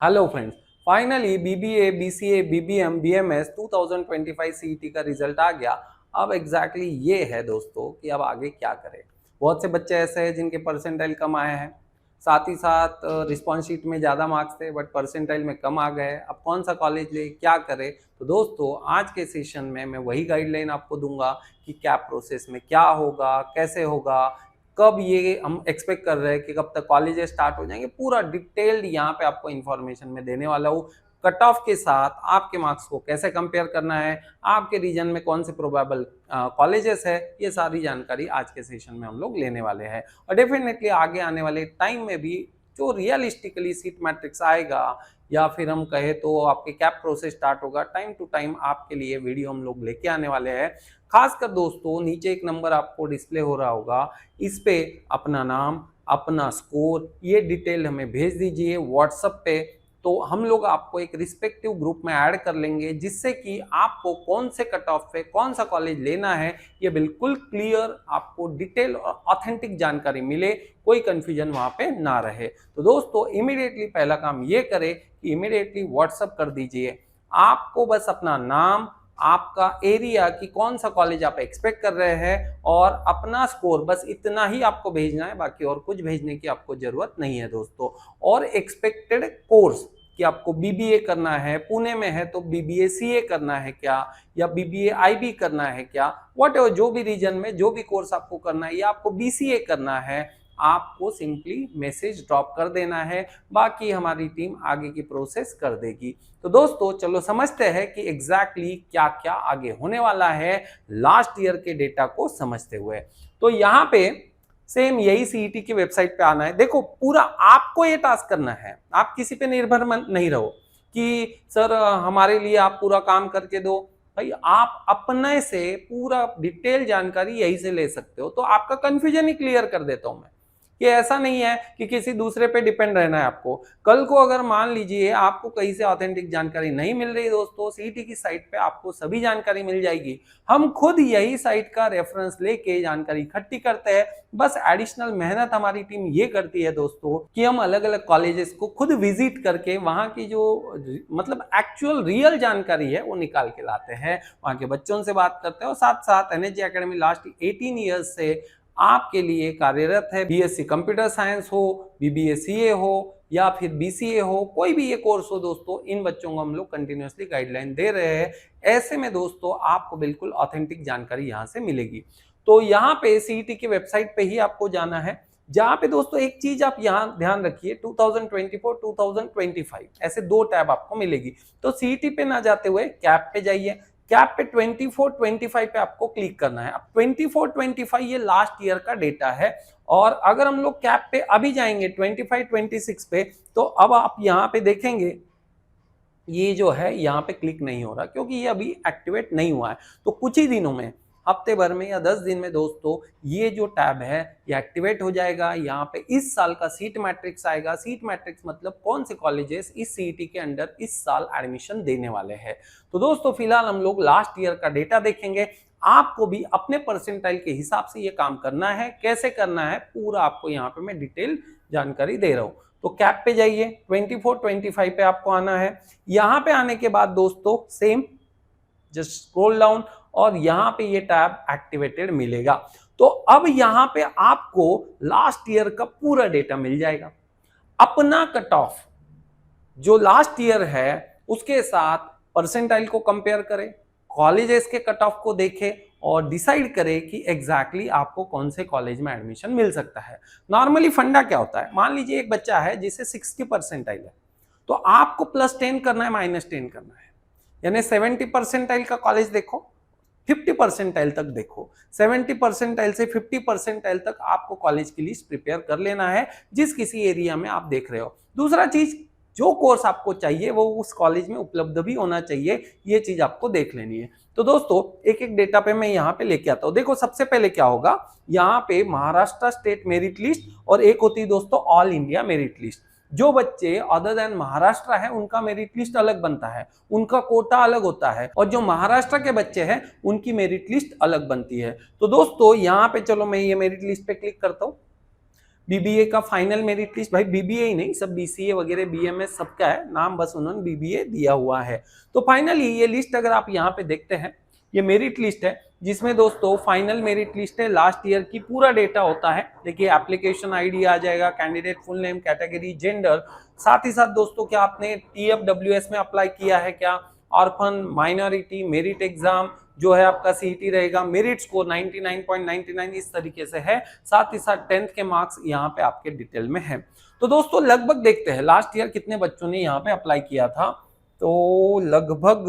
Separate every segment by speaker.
Speaker 1: Hello friends, finally BBA, BCA, BBM, BMS 2025 CET का result आ गया। अब एग्जैक्टली ये है दोस्तों कि अब आगे क्या करें। बहुत से बच्चे ऐसे हैं जिनके परसेंटाइल कम आए हैं, साथ ही साथ रिस्पॉन्स शीट में ज़्यादा मार्क्स थे बट परसेंटाइल में कम आ गए। अब कौन सा कॉलेज ले, क्या करें? तो दोस्तों आज के सेशन में मैं वही गाइडलाइन आपको दूंगा कि क्या प्रोसेस में क्या होगा, कैसे होगा, कब ये हम एक्सपेक्ट कर रहे हैं कि कब तक कॉलेजेस स्टार्ट हो जाएंगे। पूरा डिटेल्ड यहाँ पे आपको इन्फॉर्मेशन में देने वाला हूँ। कट ऑफ के साथ आपके मार्क्स को कैसे कंपेयर करना है, आपके रीजन में कौन से प्रोबेबल कॉलेजेस है, ये सारी जानकारी आज के सेशन में हम लोग लेने वाले हैं। और डेफिनेटली आगे आने वाले टाइम में भी जो रियलिस्टिकली सीट मैट्रिक्स आएगा या फिर हम कहे तो आपके कैप प्रोसेस स्टार्ट होगा, टाइम टू टाइम आपके लिए वीडियो हम लोग लेके आने वाले हैं। खासकर दोस्तों नीचे एक नंबर आपको डिस्प्ले हो रहा होगा, इस पे अपना नाम, अपना स्कोर, ये डिटेल हमें भेज दीजिए व्हाट्सएप पे। तो हम लोग आपको एक रिस्पेक्टिव ग्रुप में ऐड कर लेंगे जिससे कि आपको कौन से कट ऑफ पे कौन सा कॉलेज लेना है ये बिल्कुल क्लियर आपको डिटेल और ऑथेंटिक जानकारी मिले, कोई कंफ्यूजन वहां पे ना रहे। तो दोस्तों इमीडिएटली पहला काम ये करें कि इमीडिएटली व्हाट्सएप कर दीजिए। आपको बस अपना नाम, आपका एरिया कि कौन सा कॉलेज आप एक्सपेक्ट कर रहे हैं और अपना स्कोर, बस इतना ही आपको भेजना है, बाकी और कुछ भेजने की आपको जरूरत नहीं है दोस्तों। और एक्सपेक्टेड कोर्स कि आपको बीबीए करना है, पुणे में है तो बीबीए सीए करना है क्या, या बीबीए आईबी करना है क्या, व्हाटएवर जो भी रीजन में जो भी कोर्स आपको करना है, या आपको बीसीए करना है, आपको सिंपली मैसेज ड्रॉप कर देना है। बाकी हमारी टीम आगे की प्रोसेस कर देगी। तो दोस्तों चलो समझते हैं कि एग्जैक्टली क्या क्या आगे होने वाला है लास्ट ईयर के डेटा को समझते हुए। तो यहाँ पे सेम यही सीईटी की वेबसाइट पे आना है। देखो पूरा आपको ये टास्क करना है, आप किसी पे निर्भर नहीं रहो कि सर हमारे लिए आप पूरा काम करके दो। भाई आप अपने से पूरा डिटेल जानकारी यही से ले सकते हो। तो आपका कंफ्यूजन ही क्लियर कर देता हूं मैं। ये ऐसा नहीं है कि किसी दूसरे पे डिपेंड रहना है आपको। कल को अगर मान लीजिए आपको कहीं से ऑथेंटिक जानकारी नहीं मिल रही दोस्तों, सीईटी की साइट पे आपको सभी जानकारी मिल जाएगी। हम खुद यही साइट का रेफरेंस लेके जानकारी इकट्ठी करते हैं। बस एडिशनल मेहनत हमारी टीम ये करती है दोस्तों कि हम अलग अलग कॉलेजेस को खुद विजिट करके वहां की जो मतलब एक्चुअल रियल जानकारी है वो निकाल के लाते हैं, वहां के बच्चों से बात करते हैं। और साथ साथ एनएसजी एकेडमी लास्ट 18 ईयर्स से आपके लिए कार्यरत है। बीएससी कंप्यूटर साइंस हो, बीबीए सीए हो या फिर बीसीए हो, कोई भी ये कोर्स हो दोस्तों, इन बच्चों को हम लोग कंटिन्यूअसली गाइडलाइन दे रहे हैं। ऐसे में दोस्तों आपको बिल्कुल ऑथेंटिक जानकारी यहाँ से मिलेगी। तो यहाँ पे सीईटी की वेबसाइट पे ही आपको जाना है, जहां पे दोस्तों एक चीज आप यहाँ ध्यान रखिए, 2024 2025 ऐसे दो टैब आपको मिलेगी। तो सीईटी पे ना जाते हुए कैप पे जाइए। कैप पे 24-25 पे आपको क्लिक करना है। अब 24-25 ये लास्ट ईयर का डेटा है। और अगर हम लोग कैप पे अभी जाएंगे 25-26 पे, तो अब आप यहाँ पे देखेंगे ये जो है यहाँ पे क्लिक नहीं हो रहा क्योंकि ये अभी एक्टिवेट नहीं हुआ है। तो कुछ ही दिनों में, हफ्ते भर में या 10 दिन में दोस्तों ये जो टैब है ये एक्टिवेट हो जाएगा। यहाँ पे इस साल का सीट मैट्रिक्स आएगा। सीट मैट्रिक्स मतलब कौन से कॉलेजेस इस सीईटी के अंडर इस साल एडमिशन देने वाले हैं। तो दोस्तों फिलहाल हम लोग लास्ट ईयर का डेटा देखेंगे। आपको भी अपने परसेंटाइल के हिसाब से ये काम करना है। कैसे करना है पूरा आपको यहाँ पे मैं डिटेल जानकारी दे रहा हूँ। तो कैप पे जाइए, 24-25 पे आपको आना है। यहाँ पे आने के बाद दोस्तों सेम जस्ट स्क्रॉल डाउन और यहाँ पे ये टैब एक्टिवेटेड मिलेगा। तो अब यहाँ पे आपको लास्ट ईयर का पूरा डेटा मिल जाएगा। अपना कट ऑफ जो लास्ट ईयर है उसके साथ परसेंटाइल को कंपेयर करें, कॉलेजेस के कट ऑफ को देखें और डिसाइड करें कि एग्जैक्टली आपको कौन से कॉलेज में एडमिशन मिल सकता है। नॉर्मली फंडा क्या होता है, मान लीजिए एक बच्चा है जिसे 60 परसेंटाइल है, तो आपको +10 करना है, -10 करना है। यानी 70 परसेंटाइल का कॉलेज देखो, 50 परसेंटाइल तक देखो, 70 परसेंटाइल से 50 परसेंटाइल तक आपको कॉलेज की लिस्ट प्रिपेयर कर लेना है जिस किसी एरिया में आप देख रहे हो। दूसरा चीज, जो कोर्स आपको चाहिए वो उस कॉलेज में उपलब्ध भी होना चाहिए, ये चीज आपको देख लेनी है। तो दोस्तों एक एक डेटा पे मैं यहाँ पे लेके आता हूँ। देखो सबसे पहले क्या होगा, यहाँ पे महाराष्ट्र स्टेट मेरिट लिस्ट और एक होती है दोस्तों ऑल इंडिया मेरिट लिस्ट। जो बच्चे अदर देन महाराष्ट्र है उनका मेरिट लिस्ट अलग बनता है, उनका कोटा अलग होता है, और जो महाराष्ट्र के बच्चे हैं उनकी मेरिट लिस्ट अलग बनती है। तो दोस्तों यहाँ पे चलो मैं ये मेरिट लिस्ट पे क्लिक करता हूँ। बीबीए का फाइनल मेरिट लिस्ट, भाई बीबीए ही नहीं, सब बीसीए वगैरह बीएमएस सबका है, नाम बस उन्होंने बीबीए दिया हुआ है। तो फाइनली ये लिस्ट अगर आप यहाँ पे देखते हैं, ये मेरिट लिस्ट है, जिसमें दोस्तों फाइनल मेरिट लिस्ट है, लास्ट ईयर की पूरा डेटा होता है। देखिए एप्लीकेशन आईडी आ जाएगा, candidate full name, category, gender, साथ ही साथ दोस्तों क्या आपने टीएफडब्ल्यूएस में अप्लाई किया है क्या, ऑर्फन, माइनॉरिटी, मेरिट एग्जाम जो है आपका सीईटी रहेगा, मेरिट स्कोर 99.99 इस तरीके से है, साथ ही साथ 10th के मार्क्स यहाँ पे आपके डिटेल में है। तो दोस्तों लगभग देखते हैं लास्ट ईयर कितने बच्चों ने यहाँ पे अप्लाई किया था, तो लगभग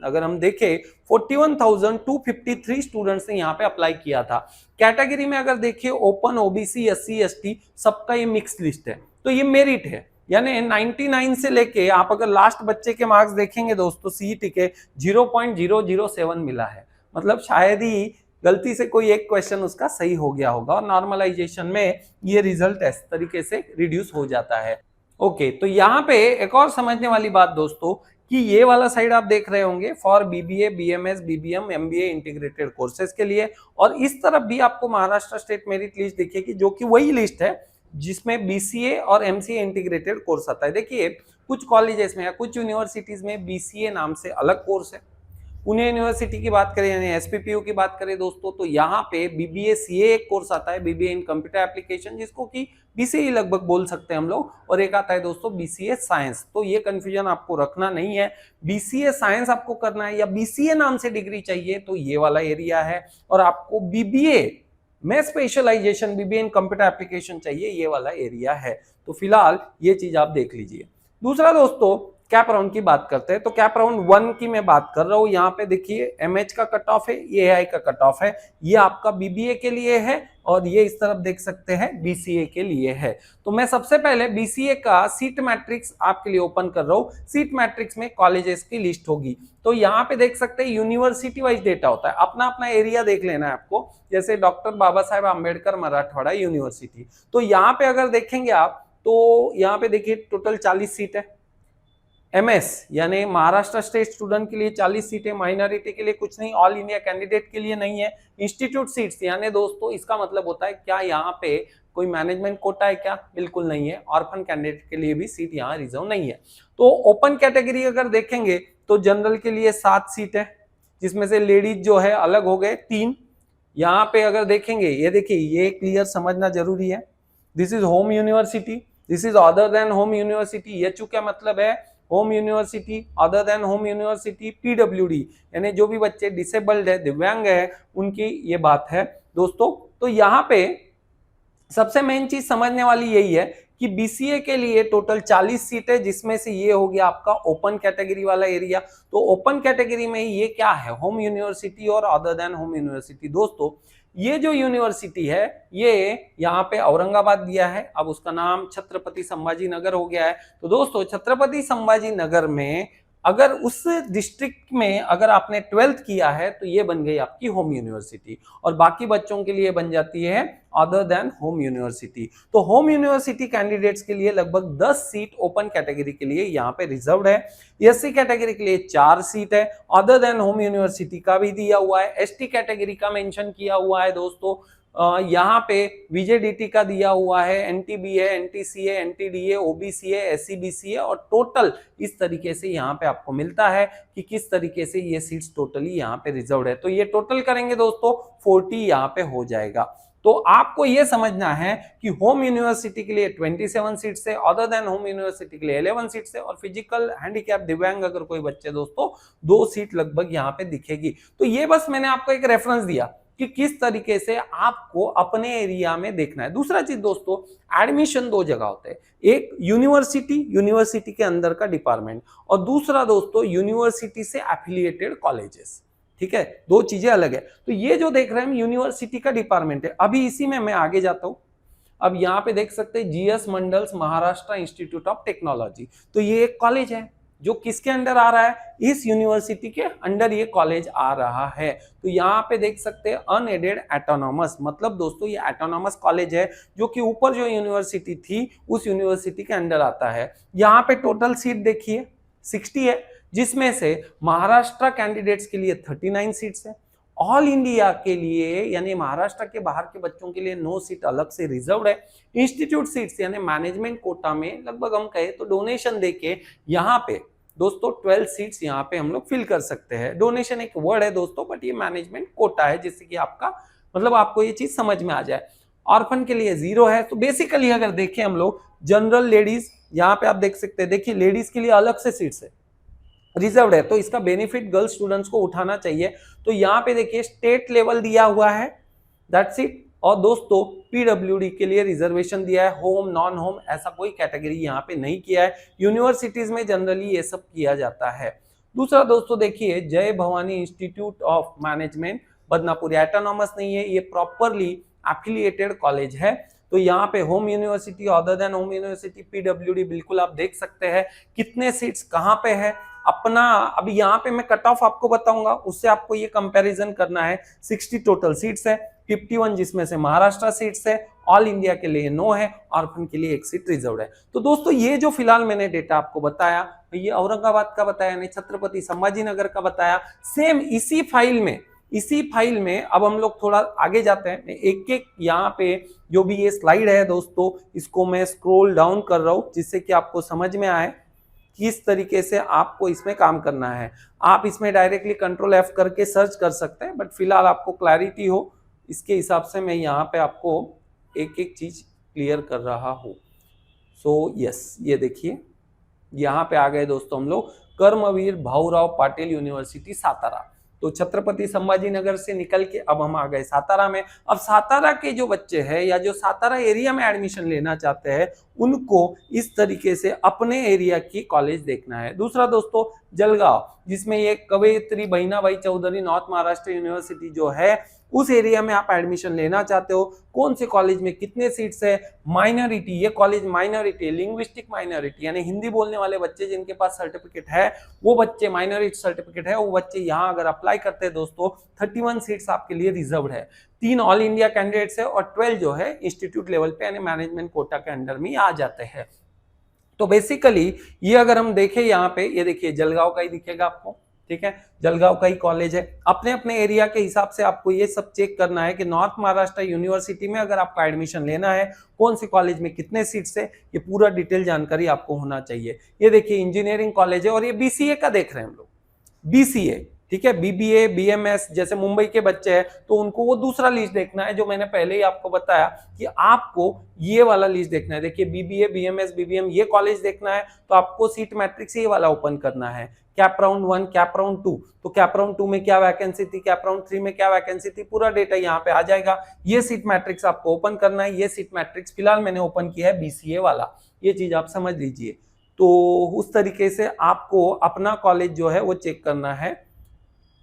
Speaker 1: अगर हम देखें 41,253 स्टूडेंट्स ने यहाँ पे अप्लाई किया था। कैटेगरी में अगर देखिए ओपन, ओबीसी, एससी, एसटी सबका ये मिक्स लिस्ट है, तो ये मेरिट है, यानी 99 से लेके आप अगर लास्ट बच्चे के मार्क्स देखेंगे दोस्तों सीईटी के 0.007 मिला है, मतलब शायद ही गलती से कोई एक क्वेश्चन उसका सही हो गया होगा, और नॉर्मलाइजेशन में ये रिजल्ट इस तरीके से रिड्यूस हो जाता है। ओके, तो यहाँ पे एक और समझने वाली बात दोस्तों कि ये वाला साइड आप देख रहे होंगे for BBA, BMS, BBM, MBA integrated courses के लिए, और इस तरफ भी आपको महाराष्ट्र स्टेट मेरिट लिस्ट दिखेगी जो कि वही लिस्ट है जिसमें बीसीए और एमसीए इंटीग्रेटेड कोर्स आता है। देखिए कुछ कॉलेजेस में या कुछ यूनिवर्सिटीज में बीसीए नाम से अलग कोर्स है, पुणे यूनिवर्सिटी की बात करें यानी एसपीपीयू की बात करें दोस्तों, तो यहाँ पे बीबीए सीए एक कोर्स आता है, बीबीए इन कंप्यूटर एप्लीकेशन, जिसको कि बीसीए लगभग बोल सकते हैं हम लोग, और एक आता है दोस्तों बीसीए साइंस। तो ये कंफ्यूजन आपको रखना नहीं है, बीसीए साइंस आपको करना है या बीसीए नाम से डिग्री चाहिए तो ये वाला एरिया है, और आपको बीबीए में specialisation BBA in computer application चाहिए, ये वाला एरिया है। तो फिलहाल ये चीज आप देख लीजिए। दूसरा दोस्तों कैप राउंड की बात करते हैं, तो कैप राउंड 1 की मैं बात कर रहा हूं। यहाँ पे देखिए एमएच का कट ऑफ है, ये एआई का कट ऑफ है, ये आपका बीबीए के लिए है, और ये इस तरफ देख सकते हैं बीसीए के लिए है। तो मैं सबसे पहले बीसीए का सीट मैट्रिक्स आपके लिए ओपन कर रहा हूं। सीट मैट्रिक्स में कॉलेजेस की लिस्ट होगी, तो यहाँ पे देख सकते हैं यूनिवर्सिटी वाइज डेटा होता है, अपना अपना एरिया देख लेना है आपको, जैसे डॉक्टर बाबा साहेब आम्बेडकर मराठवाड़ा यूनिवर्सिटी। तो यहाँ पे अगर देखेंगे आप तो यहाँ पे देखिए टोटल 40 सीट है। एमएस यानी महाराष्ट्र स्टेट स्टूडेंट के लिए 40 सीटें, माइनॉरिटी के लिए कुछ नहीं, ऑल इंडिया कैंडिडेट के लिए नहीं है। इंस्टीट्यूट सीट्स यानी दोस्तों इसका मतलब होता है क्या यहाँ पे कोई मैनेजमेंट कोटा है क्या, बिल्कुल नहीं है। ऑर्फन कैंडिडेट के लिए भी सीट यहाँ रिजर्व नहीं है। तो ओपन कैटेगरी अगर देखेंगे तो जनरल के लिए 7 सीट है, जिसमें से लेडीज जो है अलग हो गए 3। यहाँ पे अगर देखेंगे, ये देखिए ये क्लियर समझना जरूरी है, this is home university, this is other than home university. HU क्या मतलब है, home university, other than home university, PWD यानी जो भी बच्चे डिसेबल्ड है, दिव्यांग है, उनकी ये बात है दोस्तों। तो यहाँ पे सबसे मेन चीज समझने वाली यही है कि बीसीए के लिए टोटल 40 सीट है, जिसमें से ये हो गया आपका ओपन कैटेगरी वाला एरिया। तो ओपन कैटेगरी में ये क्या है, होम यूनिवर्सिटी और अदर देन होम यूनिवर्सिटी। दोस्तों ये जो यूनिवर्सिटी है ये यहाँ पे औरंगाबाद दिया है, अब उसका नाम छत्रपति संभाजी नगर हो गया है। तो दोस्तों छत्रपति संभाजी नगर में अगर उस डिस्ट्रिक्ट में अगर आपने 12th किया है तो ये बन गई आपकी होम यूनिवर्सिटी, और बाकी बच्चों के लिए बन जाती है अदर देन होम यूनिवर्सिटी। तो होम यूनिवर्सिटी कैंडिडेट्स के लिए लगभग 10 सीट ओपन कैटेगरी के लिए यहाँ पे रिजर्व्ड है। एससी कैटेगरी के लिए 4 सीट है, अदर देन होम यूनिवर्सिटी का भी दिया हुआ है। एसटी कैटेगरी का मेंशन किया हुआ है दोस्तों, यहाँ पे विजेडीटी का दिया हुआ है, एनटीबी है, एनटीसी है, एनटीडी है, ओबीसी है, एससीबीसी है, और टोटल इस तरीके से यहाँ पे आपको मिलता है कि किस तरीके से ये सीट्स टोटली यहाँ पे रिजर्व्ड है। तो ये टोटल करेंगे दोस्तों 40 यहाँ पे हो जाएगा। तो आपको ये समझना है कि होम यूनिवर्सिटी के लिए 27 सीट्स है, अदर देन होम यूनिवर्सिटी के लिए 11 सीट्स है, और फिजिकल हैंडीकैप दिव्यांग अगर कोई बच्चे दोस्तों 2 सीट लगभग यहाँ पे दिखेगी। तो ये बस मैंने आपको एक रेफरेंस दिया कि किस तरीके से आपको अपने एरिया में देखना है। दूसरा चीज दोस्तों, एडमिशन 2 जगह होते हैं, एक यूनिवर्सिटी के अंदर का डिपार्टमेंट, और दूसरा दोस्तों यूनिवर्सिटी से एफिलिएटेड कॉलेजेस। ठीक है, 2 चीजें अलग है। तो ये जो देख रहे हैं हम यूनिवर्सिटी का डिपार्टमेंट है, अभी इसी में मैं आगे जाता हूं। अब यहाँ पे देख सकते हैं GS mandals Maharashtra institute of technology, तो ये एक कॉलेज है जो किसके अंडर आ रहा है, इस यूनिवर्सिटी के अंडर ये कॉलेज आ रहा है। तो यहाँ पे देख सकते हैं अनएडेड एटोनॉमस, मतलब दोस्तों ये एटोनॉमस कॉलेज है जो कि ऊपर जो यूनिवर्सिटी थी उस यूनिवर्सिटी के अंडर आता है। यहाँ पे टोटल सीट देखिए 60 है, जिसमें से महाराष्ट्र कैंडिडेट्स के लिए 39 सीट्स है, ऑल इंडिया के लिए यानी महाराष्ट्र के बाहर के बच्चों के लिए 9 सीट अलग से रिजर्व है। इंस्टीट्यूट सीट्स यानी मैनेजमेंट कोटा में लगभग हम कहे तो डोनेशन देके यहाँ पे दोस्तों 12 सीट्स यहाँ पे हम लोग फिल कर सकते हैं। डोनेशन एक वर्ड है दोस्तों, बट ये मैनेजमेंट कोटा है, जिससे कि आपका मतलब आपको ये चीज समझ में आ जाए। ऑर्फन के लिए 0 है। तो बेसिकली अगर देखें हम लोग जनरल लेडीज, यहाँ पे आप देख सकते हैं, देखिए लेडीज के लिए अलग से सीट्स है, रिजर्व है, तो इसका बेनिफिट गर्ल स्टूडेंट्स को उठाना चाहिए। तो यहाँ पे देखिए स्टेट लेवल दिया हुआ है, दैट्स इट। और दोस्तों पीडब्ल्यूडी के लिए रिजर्वेशन दिया है, होम नॉन होम ऐसा कोई कैटेगरी यहाँ पे नहीं किया है। यूनिवर्सिटीज में जनरली ये सब किया जाता है। दूसरा दोस्तों देखिए जय Bhavani institute of management Badnapur, autonomous नहीं है, ये प्रॉपरली एफिलिएटेड कॉलेज है। तो यहाँ पे home university other than home university PWD बिल्कुल आप देख सकते हैं कितने सीट्स कहाँ पे है अपना। अभी यहाँ पे मैं कट ऑफ आपको बताऊंगा, उससे आपको ये कंपैरिजन करना है। 60 टोटल सीट्स है, 51 जिसमें से महाराष्ट्र सीट्स है, ऑल इंडिया के लिए 9 है, ऑर्फन के लिए 1 सीट रिजर्व है। तो दोस्तों ये जो फिलहाल मैंने डेटा आपको बताया, ये औरंगाबाद का बताया, नहीं छत्रपति संभाजीनगर का बताया। सेम इसी फाइल में अब हम लोग थोड़ा आगे जाते हैं। एक एक यहाँ पे जो भी ये स्लाइड है दोस्तों, इसको मैं स्क्रॉल डाउन कर रहा हूँ जिससे कि आपको समझ में आए किस तरीके से आपको इसमें काम करना है। आप इसमें डायरेक्टली कंट्रोल F करके सर्च कर सकते हैं, बट फिलहाल आपको क्लैरिटी हो इसके हिसाब से मैं यहाँ पे आपको एक एक चीज क्लियर कर रहा हूँ। सो यस, ये देखिए यहाँ पे आ गए दोस्तों हम लोग कर्मवीर भाऊराव पाटिल यूनिवर्सिटी सातारा। तो छत्रपति संभाजीनगर से निकल के अब हम आ गए सातारा में। अब सातारा के जो बच्चे हैं या जो सातारा एरिया में एडमिशन लेना चाहते हैं उनको इस तरीके से अपने एरिया की कॉलेज देखना है। दूसरा दोस्तों जलगांव, जिसमें ये कवयित्री बहिनाबाई चौधरी नॉर्थ महाराष्ट्र यूनिवर्सिटी जो है, उस एरिया में आप एडमिशन लेना चाहते हो, कौन से कॉलेज में कितने सीट्स है, माइनॉरिटी, ये कॉलेज माइनॉरिटी, लिंग्विस्टिक माइनॉरिटी यानी हिंदी बोलने वाले बच्चे जिनके पास सर्टिफिकेट है, वो बच्चे माइनॉरिटी सर्टिफिकेट है, वो बच्चे यहाँ अगर अप्लाई करते हैं दोस्तों 31 सीट्स आपके लिए रिजर्व है। 3 ऑल इंडिया कैंडिडेट्स है और 12 जो है इंस्टीट्यूट लेवल पे यानी मैनेजमेंट कोटा के अंडर में आ जाते हैं। तो बेसिकली ये अगर हम देखें यहाँ पे, ये देखिए जलगांव का ही दिखेगा आपको, ठीक है, जलगांव का ही कॉलेज है। अपने अपने एरिया के हिसाब से आपको ये सब चेक करना है कि नॉर्थ महाराष्ट्र यूनिवर्सिटी में अगर आपका एडमिशन लेना है कौन सी कॉलेज में कितने सीट्स है, ये पूरा डिटेल जानकारी आपको होना चाहिए। ये देखिए इंजीनियरिंग कॉलेज है और ये बीसीए का देख रहे हैं हम लोग, बीसीए, ठीक है, बीबीए बीएमएस जैसे मुंबई के बच्चे हैं तो उनको वो दूसरा लिस्ट देखना है जो मैंने पहले ही आपको बताया कि आपको ये वाला लिस्ट देखना है। देखिए बीबीए बीएमएस बीबीएम ये कॉलेज देखना है तो आपको सीट मैट्रिक्स ये वाला ओपन करना है। कैप राउंड 1 कैप राउंड 2, तो कैप राउंड 2 में क्या वैकेंसी थी, कैप राउंड 3 में क्या वैकेंसी थी, पूरा डेटा यहाँ पे आ जाएगा। ये सीट मैट्रिक्स आपको ओपन करना है। ये सीट मैट्रिक्स फिलहाल मैंने ओपन किया है बीसीए वाला, ये चीज आप समझ लीजिए। तो उस तरीके से आपको अपना कॉलेज जो है वो चेक करना है।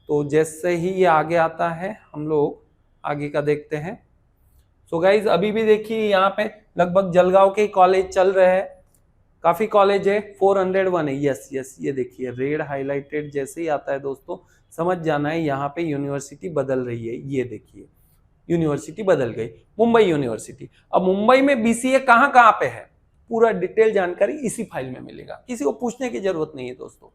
Speaker 1: तो जैसे ही ये आगे आता है हम लोग आगे का देखते हैं। सो गाइज अभी भी देखिए यहाँ पे लगभग जलगांव के कॉलेज चल रहे हैं, काफी कॉलेज है, 401 है। यस यस, ये देखिए रेड हाईलाइटेड जैसे ही आता है दोस्तों समझ जाना है यहाँ पे यूनिवर्सिटी बदल रही है। ये देखिए यूनिवर्सिटी बदल गई, मुंबई यूनिवर्सिटी। अब मुंबई में बीसीए कहाँ कहाँ पे है पूरा डिटेल जानकारी इसी फाइल में मिलेगा, किसी को पूछने की जरूरत नहीं है दोस्तों,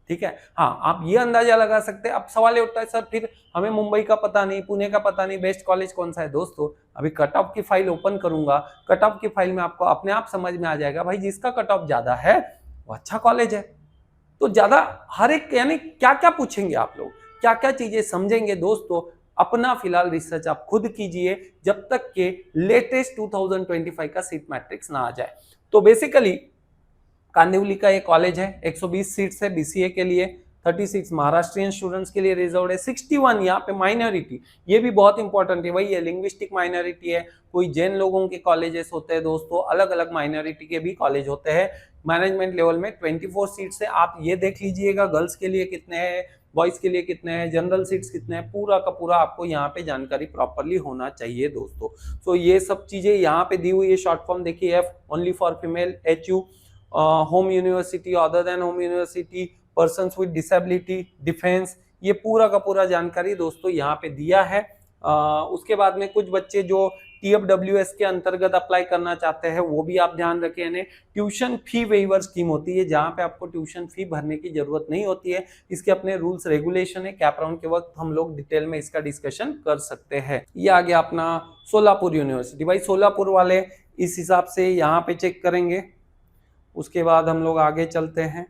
Speaker 1: ठीक है। हाँ, आप ये अंदाजा लगा सकते हैं। अब सवाल ये उठता है सर फिर हमें मुंबई का पता नहीं, पुणे का पता नहीं, बेस्ट कॉलेज कौन सा है। दोस्तों अभी कट ऑफ की फाइल ओपन करूंगा, कट ऑफ की फाइल में आपको अपने आप समझ में आ जाएगा भाई जिसका कट ऑफ ज्यादा है वो अच्छा कॉलेज है। तो ज्यादा हर एक यानी क्या क्या पूछेंगे आप लोग, क्या क्या चीजें समझेंगे दोस्तों, अपना फिलहाल रिसर्च आप खुद कीजिए जब तक के लेटेस्ट 2025 का सीट मैट्रिक्स ना आ जाए। तो बेसिकली कांदिवली का एक कॉलेज है, 120 सीट्स है बीसीए के लिए, 36 महाराष्ट्रियन स्टूडेंट्स के लिए रिजर्व है, 61 यहाँ पे माइनॉरिटी, ये भी बहुत इंपॉर्टेंट है भाई, ये लिंग्विस्टिक माइनॉरिटी है। कोई जैन लोगों के कॉलेजेस होते हैं दोस्तों, अलग अलग माइनॉरिटी के भी कॉलेज होते हैं। मैनेजमेंट लेवल में 24 सीट्स है, आप ये देख लीजिएगा गर्ल्स के लिए कितने हैं, बॉयज के लिए कितने हैं, जनरल सीट्स कितने हैं, पूरा का पूरा आपको यहाँ पे जानकारी प्रॉपरली होना चाहिए दोस्तों। सो ये सब चीजें यहाँ पे दी हुई है। शॉर्ट फॉर्म देखिए F only for female, HU home university other than home university, persons with disability, defence, ये पूरा का पूरा जानकारी दोस्तों यहाँ पे दिया है। उसके बाद में कुछ बच्चे जो TFWS के अंतर्गत अप्लाई करना चाहते हैं वो भी आप ध्यान रखें। यानी ट्यूशन फी वेवर स्कीम होती है जहां पे आपको ट्यूशन फी भरने की जरूरत नहीं होती है। इसके अपने रूल्स रेगुलेशन है, कैप राउंड के वक्त हम लोग डिटेल में इसका डिस्कशन कर सकते हैं। ये आ गया अपना सोलापुर यूनिवर्सिटी। भाई सोलापुर वाले इस हिसाब से यहाँ पे चेक करेंगे। उसके बाद हम लोग आगे चलते हैं।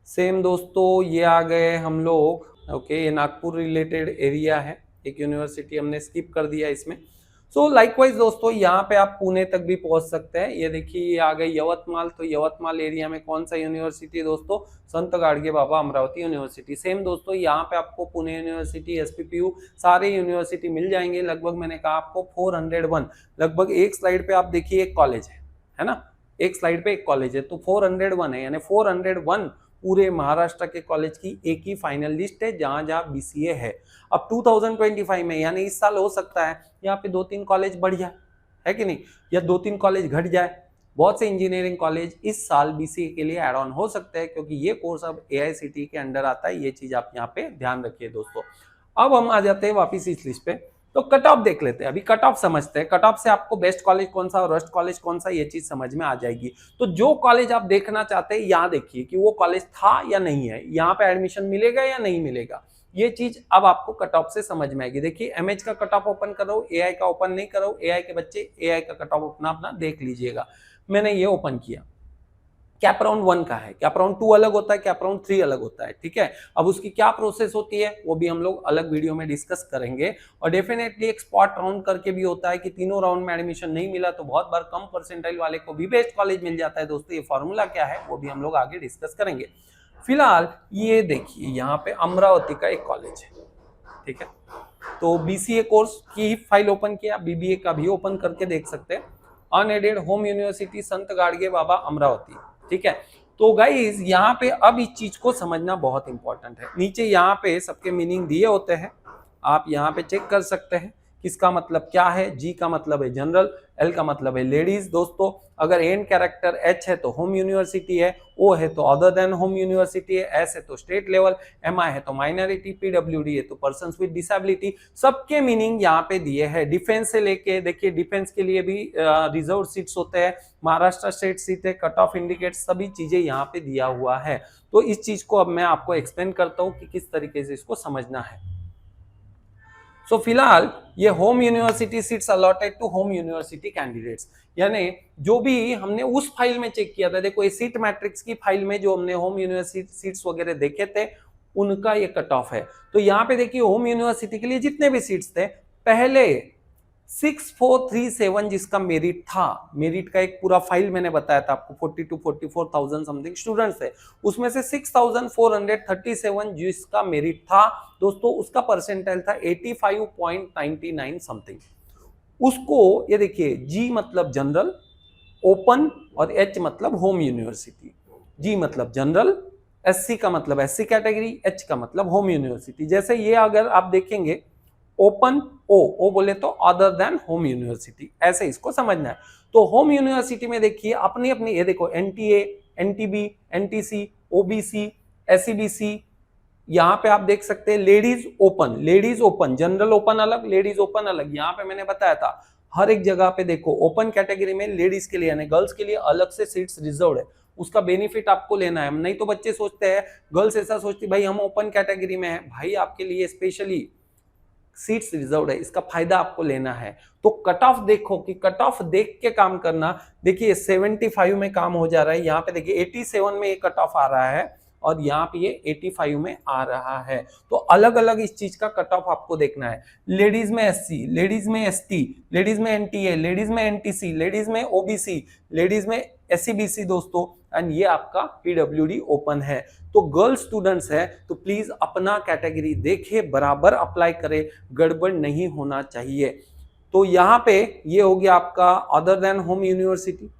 Speaker 1: सेम दोस्तों ये आ गए हम लोग, ओके, ये नागपुर रिलेटेड एरिया है, एक यूनिवर्सिटी हमने स्किप कर दिया इसमें। सो लाइकवाइज दोस्तों यहाँ पे आप पुणे तक भी पहुंच सकते हैं। ये देखिए ये आ गए यवतमाल। तो यवतमाल एरिया में कौन सा यूनिवर्सिटी दोस्तों? संत गाडगे बाबा अमरावती यूनिवर्सिटी। सेम दोस्तों यहाँ पे आपको पुणे यूनिवर्सिटी, SPPU सारे यूनिवर्सिटी मिल जाएंगे। लगभग मैंने कहा आपको 401, लगभग एक स्लाइड पे आप देखिए एक कॉलेज है ना, एक स्लाइड पे एक कॉलेज है, तो 401 है, यानी 401 पूरे महाराष्ट्र के कॉलेज की एक ही फाइनल लिस्ट है जहां जहां BCA है। अब 2025 में यानी इस साल हो सकता है यहाँ पे 2-3 कॉलेज बढ़ जाए, है कि नहीं, या 2-3 कॉलेज घट जाए। बहुत से इंजीनियरिंग कॉलेज इस साल BCA के लिए एड ऑन हो सकते हैं क्योंकि ये कोर्स अब AICTE के अंडर आता है। ये चीज आप यहाँ पे ध्यान रखिए दोस्तों। अब हम आ जाते हैं वापिस इस लिस्ट पे, तो कट ऑफ देख लेते हैं। अभी कट ऑफ समझते हैं, कट ऑफ से आपको बेस्ट कॉलेज कौन सा और वर्स्ट कॉलेज कौन सा ये चीज समझ में आ जाएगी। तो जो कॉलेज आप देखना चाहते हैं यहाँ देखिए कि वो कॉलेज था या नहीं है, यहाँ पे एडमिशन मिलेगा या नहीं मिलेगा, ये चीज अब आपको कट ऑफ से समझ में आएगी। देखिए MH का कट ऑफ ओपन कर रहा हूँ, AI का ओपन नहीं कर रहा हूँ। AI के बच्चे AI का कट ऑफ अपना देख लीजिएगा। मैंने ये ओपन किया। कैप राउंड 1 का है, कैप राउंड 2 अलग होता है, कैप राउंड 3 अलग होता है, ठीक है। अब उसकी क्या प्रोसेस होती है वो भी हम लोग अलग वीडियो में डिस्कस करेंगे। और डेफिनेटली एक स्पॉट राउंड करके भी होता है कि तीनों राउंड में एडमिशन नहीं मिला तो बहुत बार कम परसेंटाइल वाले को भी बेस्ट कॉलेज मिल जाता है दोस्तों। ये फॉर्मूला क्या है वो भी हम लोग आगे डिस्कस करेंगे। फिलहाल ये देखिए यहाँ पे अमरावती का एक कॉलेज है, ठीक है। तो BCA कोर्स की फाइल ओपन किया, BBA का भी ओपन करके देख सकते हैं। अनएडेड होम यूनिवर्सिटी संत गाडगे बाबा अमरावती, ठीक है। तो गाइज यहाँ पे अब इस चीज को समझना बहुत इंपॉर्टेंट है। नीचे यहाँ पे सबके मीनिंग दिए होते हैं, आप यहाँ पे चेक कर सकते हैं किसका मतलब क्या है। G का मतलब है जनरल, L का मतलब है लेडीज दोस्तों। अगर एंड कैरेक्टर H है तो होम यूनिवर्सिटी है, O है तो अदर देन होम यूनिवर्सिटी है, S है तो स्टेट लेवल, MI है तो माइनॉरिटी, PWD है तो पर्सन्स विद डिसेबिलिटी। सबके मीनिंग यहाँ पे दिए हैं। डिफेंस से लेके देखिए, डिफेंस के लिए भी रिजर्व सीट्स होते हैं, महाराष्ट्र स्टेट सीट है, कट ऑफ इंडिकेट, सभी चीजें यहाँ पे दिया हुआ है। तो इस चीज को अब मैं आपको एक्सप्लेन करता हूँ कि किस तरीके से इसको समझना है। सो फिलहाल ये home university seats allotted to home university candidates, यानी जो भी हमने उस फाइल में चेक किया था, देखो ये सीट मैट्रिक्स की फाइल में जो हमने होम यूनिवर्सिटी सीट्स वगैरह देखे थे उनका ये कट ऑफ है। तो यहाँ पे देखिए होम यूनिवर्सिटी के लिए जितने भी सीट्स थे, पहले 6437 जिसका मेरिट था, मेरिट का एक पूरा फाइल मैंने बताया था आपको, 44,000 समथिंग स्टूडेंट्स है, उसमें से 6437 जिसका मेरिट था दोस्तों, उसका परसेंटाइल था 85.99 समथिंग। उसको ये देखिए, G मतलब जनरल, ओपन और H मतलब होम यूनिवर्सिटी। G मतलब जनरल, SC का मतलब SC कैटेगरी, H का मतलब होम यूनिवर्सिटी। जैसे ये अगर आप देखेंगे ओपन ओ बोले तो अदर देन होम यूनिवर्सिटी, ऐसे इसको समझना है। तो होम यूनिवर्सिटी में देखिए अपनी अपनी, ये देखो NTA, NTB, NTC, OBC, SCBC, यहाँ पे आप देख सकते हैं लेडीज ओपन, जनरल ओपन अलग, लेडीज ओपन अलग। यहाँ पे मैंने बताया था हर एक जगह पे देखो ओपन कैटेगरी में लेडीज के लिए यानी गर्ल्स के लिए अलग से सीट्स रिजर्व है, उसका बेनिफिट आपको लेना है। नहीं तो बच्चे सोचते हैं, गर्ल्स ऐसा सोचती भाई हम ओपन कैटेगरी में है, भाई आपके लिए स्पेशली सीट्स रिजर्व है, इसका फायदा आपको लेना है। तो कट ऑफ देखो कि कट ऑफ देख के काम करना। देखिए 75 में काम हो जा रहा है, यहाँ पे देखिए 87 में ये कट ऑफ आ रहा है और यहाँ पे ये 85 में आ रहा है। तो अलग अलग इस चीज का कट ऑफ आपको देखना है। लेडीज में SC, लेडीज में ST, लेडीज में NTA, लेडीज में NTC, लेडीज में OBC, लेडीज में SCBC दोस्तों, एंड ये आपका PWD ओपन है। तो गर्ल स्टूडेंट्स है तो प्लीज अपना कैटेगरी देखे, बराबर अप्लाई करे, गड़बड़ नहीं होना चाहिए। तो यहाँ पे ये हो गया आपका अदर देन होम यूनिवर्सिटी,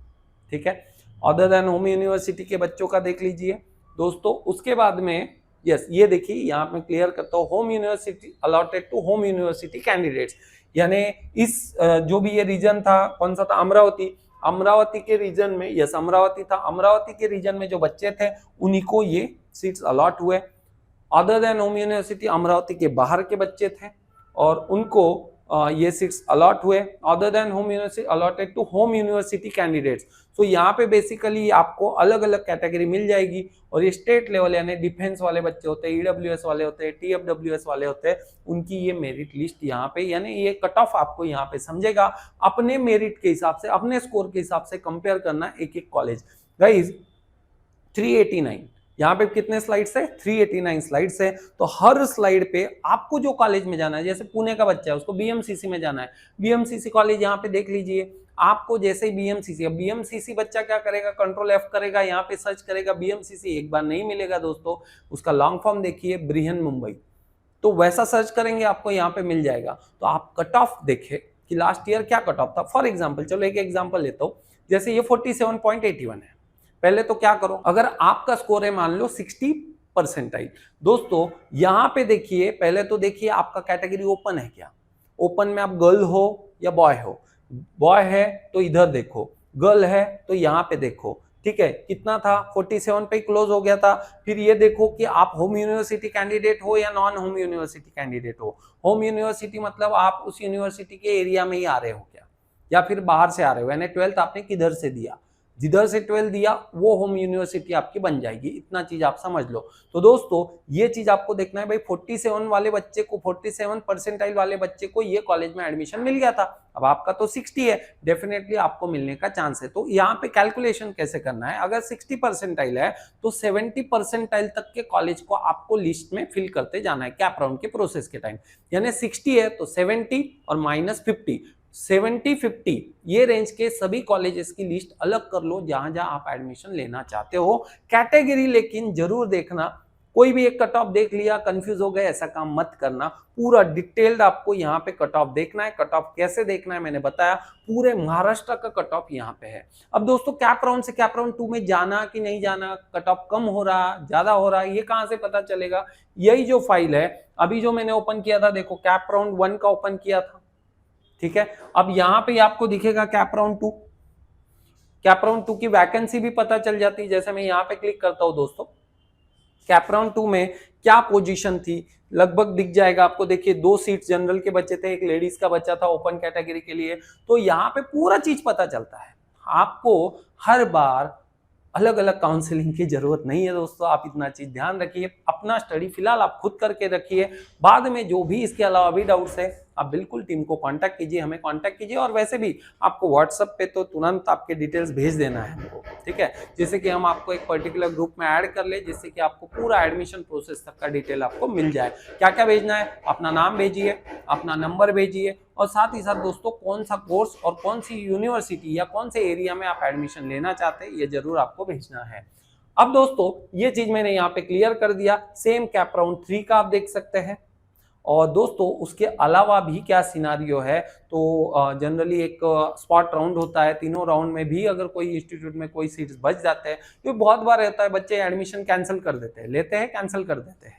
Speaker 1: ठीक है। अदर देन होम यूनिवर्सिटी के बच्चों का देख लीजिए दोस्तों। उसके बाद में यस, ये देखिए यहाँ पे क्लियर करता हूँ, home university allotted to home university candidates, यानी इस जो भी ये रीजन था, कौन सा था, अमरावती के रीजन में, यस अमरावती था, अमरावती के रीजन में जो बच्चे थे उन्हीं को ये सीट्स अलॉट हुए। Other than home university Amravati के बाहर के बच्चे थे और उनको ये सीट्स अलॉट हुए other than home university allotted to home university candidates. तो यहाँ पे बेसिकली आपको अलग अलग कैटेगरी मिल जाएगी और ये स्टेट लेवल यानी डिफेंस वाले बच्चे होते हैं, ईडब्ल्यूएस वाले होते हैं, टीएफडब्ल्यूएस वाले होते हैं, उनकी ये मेरिट लिस्ट यहाँ पे यानी ये कट ऑफ आपको यहाँ पे समझेगा अपने मेरिट के हिसाब से, अपने स्कोर के हिसाब से कंपेयर करना एक एक कॉलेज। गाइस 389 यहाँ पे कितने स्लाइड्स है, 389 स्लाइड्स है। तो हर स्लाइड पे आपको जो कॉलेज में जाना है, जैसे पुणे का बच्चा है उसको बीएमसीसी में जाना है, बीएमसीसी कॉलेज यहाँ पे देख लीजिए। आपको जैसे ही बीएमसीसी बच्चा क्या करेगा, कंट्रोल F करेगा, यहाँ पे सर्च करेगा बीएमसीसी, एक बार नहीं मिलेगा दोस्तों, उसका लॉन्ग फॉर्म देखिए बृहन मुंबई, तो वैसा सर्च करेंगे आपको यहाँ पे मिल जाएगा। तो आप कट ऑफ देखे कि लास्ट ईयर क्या कट ऑफ था। फॉर एग्जाम्पल चलो एक एग्जाम्पल लेता हूँ, जैसे ये 47.81 है। पहले तो क्या करो, अगर आपका स्कोर है मान लो 60%, दोस्तों यहाँ पे देखिए, पहले तो देखिए आपका कैटेगरी ओपन है क्या, ओपन में आप गर्ल हो या बॉय हो, बॉय है तो इधर देखो, गर्ल है तो यहाँ पे देखो, ठीक है। कितना था 47 पे क्लोज हो गया था। फिर ये देखो कि आप होम यूनिवर्सिटी कैंडिडेट हो या नॉन होम यूनिवर्सिटी कैंडिडेट हो। होम यूनिवर्सिटी मतलब आप उस यूनिवर्सिटी के एरिया में ही आ रहे हो क्या, या फिर बाहर से आ रहे हो, यानी 12th आपने किधर से दिया, जिधर से 12 दिया वो होम यूनिवर्सिटी आपकी बन जाएगी। इतना चीज आप समझ लो। तो दोस्तों ये चीज आपको देखना है भाई, 47 वाले बच्चे को, 47 परसेंटाइल वाले बच्चे को ये कॉलेज में एडमिशन मिल गया था, अब आपका तो 60 है, डेफिनेटली आपको मिलने का चांस है। तो यहाँ पे कैलकुलेशन कैसे करना है, अगर 60 परसेंटाइल है तो 70 परसेंटाइल तक के कॉलेज को आपको लिस्ट में फिल करते जाना है कैप राउंड के प्रोसेस के टाइम। यानी 60 है तो 70 और -50, 70-50 ये रेंज के सभी कॉलेजेस की लिस्ट अलग कर लो जहां जहां आप एडमिशन लेना चाहते हो। कैटेगरी लेकिन जरूर देखना, कोई भी एक कट ऑफ देख लिया कंफ्यूज हो गए ऐसा काम मत करना, पूरा डिटेल्ड आपको यहाँ पे कट ऑफ देखना है। कट ऑफ कैसे देखना है मैंने बताया, पूरे महाराष्ट्र का कट ऑफ यहाँ पे है। अब दोस्तों कैप राउंड से कैप राउंड 2 में जाना कि नहीं जाना, कट ऑफ कम हो रहा ज्यादा हो रहा, ये कहां से पता चलेगा, यही जो फाइल है अभी जो मैंने ओपन किया था, देखो कैप राउंड 1 का ओपन किया था, ठीक है। अब यहां पे आपको दिखेगा कैप राउंड 2, कैप राउंड 2 की वैकेंसी भी पता चल जाती है। जैसे मैं यहां पे क्लिक करता हूं दोस्तों, कैप राउंड 2 में क्या पोजीशन थी लगभग दिख जाएगा आपको। देखिए 2 सीट्स जनरल के बच्चे थे, एक लेडीज का बच्चा था ओपन कैटेगरी के लिए। तो यहाँ पे पूरा चीज पता चलता है आपको। हर बार अलग अलग काउंसलिंग की जरूरत नहीं है दोस्तों, आप इतना चीज ध्यान रखिए। अपना स्टडी फिलहाल आप खुद करके रखिए, बाद में जो भी इसके अलावा भी डाउट्स है आप बिल्कुल टीम को कांटेक्ट कीजिए, हमें कांटेक्ट कीजिए। और वैसे भी आपको व्हाट्सएप पे तो तुरंत आपके डिटेल्स भेज देना है हमको, ठीक है, जिससे कि हम आपको एक पर्टिकुलर ग्रुप में ऐड कर ले, जिससे कि आपको पूरा एडमिशन प्रोसेस तक का डिटेल आपको मिल जाए। क्या क्या भेजना है, अपना नाम भेजिए, अपना नंबर भेजिए, और साथ ही साथ दोस्तों कौन सा कोर्स और कौन सी यूनिवर्सिटी या कौन से एरिया में आप एडमिशन लेना चाहते हैं ये जरूर आपको भेजना है। अब दोस्तों ये चीज मैंने यहाँ पे क्लियर कर दिया। सेम कैप राउंड 3 का आप देख सकते हैं। और दोस्तों उसके अलावा भी क्या सिनारियो है, तो जनरली एक स्पॉट राउंड होता है, तीनों राउंड में भी अगर कोई इंस्टीट्यूट में कोई सीट्स बच जाते हैं, तो बहुत बार रहता है बच्चे एडमिशन कैंसिल कर देते हैं, लेते हैं कैंसिल कर देते हैं,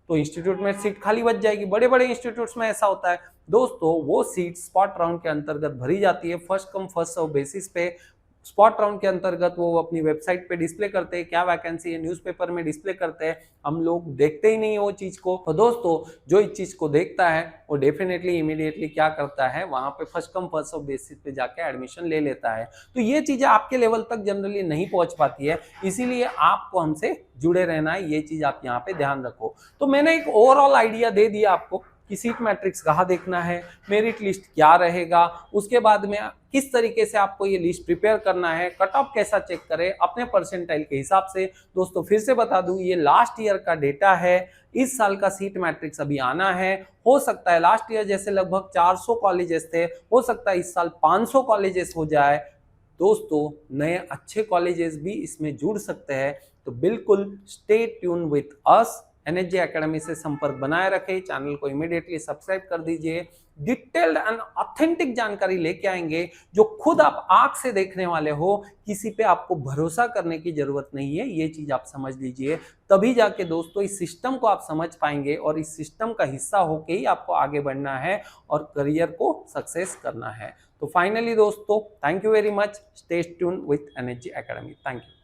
Speaker 1: तो इंस्टीट्यूट में सीट खाली बच जाएगी। बड़े बड़े इंस्टीट्यूट्स में ऐसा होता है दोस्तों, वो सीट स्पॉट राउंड के अंतर्गत भरी जाती है, first come first serve basis पे। स्पॉट राउंड के अंतर्गत वो अपनी वेबसाइट पे डिस्प्ले करते हैं क्या वैकेंसी है, न्यूज़पेपर में डिस्प्ले करते हैं, हम लोग देखते ही नहीं है वो चीज को। तो दोस्तों जो इस चीज को देखता है वो डेफिनेटली इमीडिएटली क्या करता है, वहां पे first come first serve basis पे जाके एडमिशन ले लेता है। तो ये चीजें आपके लेवल तक जनरली नहीं पहुंच पाती है, इसीलिए आपको हमसे जुड़े रहना है, ये चीज आप यहाँ पे ध्यान रखो। तो मैंने एक ओवरऑल आइडिया दे दिया आपको कि सीट मैट्रिक्स कहाँ देखना है, मेरिट लिस्ट क्या रहेगा, उसके बाद में किस तरीके से आपको ये लिस्ट प्रिपेयर करना है, कट ऑफ कैसा चेक करें अपने परसेंटाइल के हिसाब से। दोस्तों फिर से बता दूं ये लास्ट ईयर का डेटा है, इस साल का सीट मैट्रिक्स अभी आना है। हो सकता है लास्ट ईयर जैसे लगभग 400 कॉलेजेस थे, हो सकता है इस साल 500 कॉलेजेस हो जाए। दोस्तों नए अच्छे कॉलेजेस भी इसमें जुड़ सकते हैं, तो बिल्कुल stay tune with us. NHJ academy से संपर्क बनाए रखें, चैनल को इमीडिएटली सब्सक्राइब कर दीजिए। डिटेल्ड एंड ऑथेंटिक जानकारी लेके आएंगे जो खुद आप आंख से देखने वाले हो, किसी पे आपको भरोसा करने की जरूरत नहीं है, ये चीज आप समझ लीजिए। तभी जाके दोस्तों इस सिस्टम को आप समझ पाएंगे और इस सिस्टम का हिस्सा होके ही आपको आगे बढ़ना है और करियर को सक्सेस करना है। तो फाइनली दोस्तों thank you very much, stay tune with NHJ academy. Thank you.